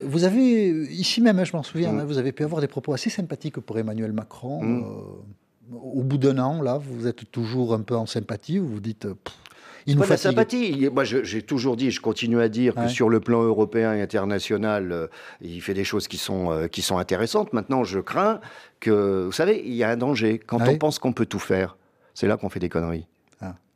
Vous avez, ici même, hein, je m'en souviens, hein, vous avez pu avoir des propos assez sympathiques pour Emmanuel Macron. Au bout d'un an, là, vous êtes toujours un peu en sympathie, vous vous dites, il nous Pas de la fatigue. sympathie. Moi, j'ai toujours dit, je continue à dire que sur le plan européen et international, il fait des choses qui sont intéressantes. Maintenant, je crains que, vous savez, il y a un danger. Quand on pense qu'on peut tout faire, c'est là qu'on fait des conneries.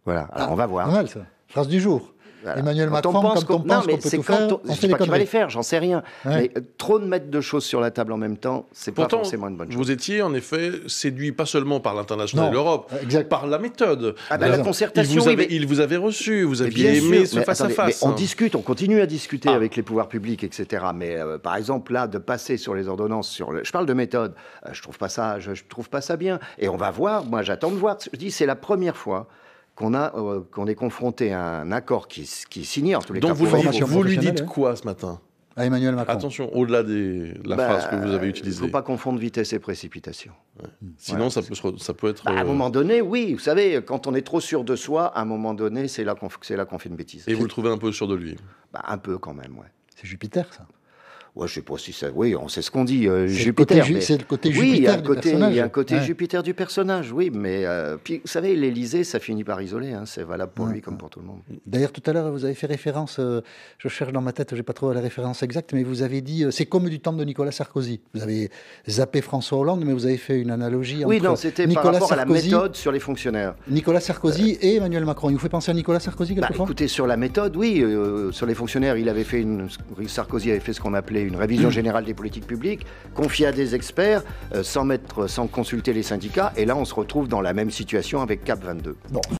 Voilà. Alors, on va voir. Pas mal, ça. Phrase du jour. Voilà. Emmanuel Macron, quand on pense qu'on peut tout faire, on fait des pas qu'il va les conneries. faire, j'en sais rien. Mais trop de mettre de choses sur la table en même temps, c'est pas forcément une bonne chose. Vous étiez en effet séduit pas seulement par l'international et l'Europe, par la méthode. La concertation. Il vous avait reçu, vous aviez aimé ce face-à-face. On discute, on continue à discuter avec les pouvoirs publics, etc. Mais par exemple, là, de passer sur les ordonnances, je parle de méthode, je trouve pas ça bien. Et on va voir, moi j'attends de voir. Je dis, c'est la première fois qu'on est confronté à un accord qui est signé, en tous les cas. Donc vous lui dites quoi ce matin à Emmanuel Macron? Attention, au-delà de la phrase que vous avez utilisée. Il ne faut pas confondre vitesse et précipitation. Sinon, ça peut être... À un moment donné, oui. Vous savez, quand on est trop sûr de soi, à un moment donné, c'est là qu'on fait une bêtise. Et vous le trouvez un peu sûr de lui? Un peu quand même, ouais. C'est Jupiter, ça. Ouais, je sais pas si ça... Oui, on sait ce qu'on dit, Jupiter. C'est le côté Jupiter du personnage. Il y a un côté Jupiter du personnage, oui. Mais puis, vous savez, l'Élysée, ça finit par isoler. Hein, c'est valable pour lui comme pour tout le monde. D'ailleurs, tout à l'heure, vous avez fait référence, je cherche dans ma tête, je n'ai pas trouvé la référence exacte, mais vous avez dit, c'est comme du temps de Nicolas Sarkozy. Vous avez zappé François Hollande, mais vous avez fait une analogie entre non, c'était Nicolas par rapport Sarkozy, à la méthode sur les fonctionnaires. Nicolas Sarkozy et Emmanuel Macron. Il vous fait penser à Nicolas Sarkozy quelquefois? Écoutez, sur la méthode, oui. Sur les fonctionnaires, Sarkozy avait fait ce qu'on appelait une révision générale des politiques publiques, confiée à des experts, sans consulter les syndicats. Et là, on se retrouve dans la même situation avec Cap 22. Bon.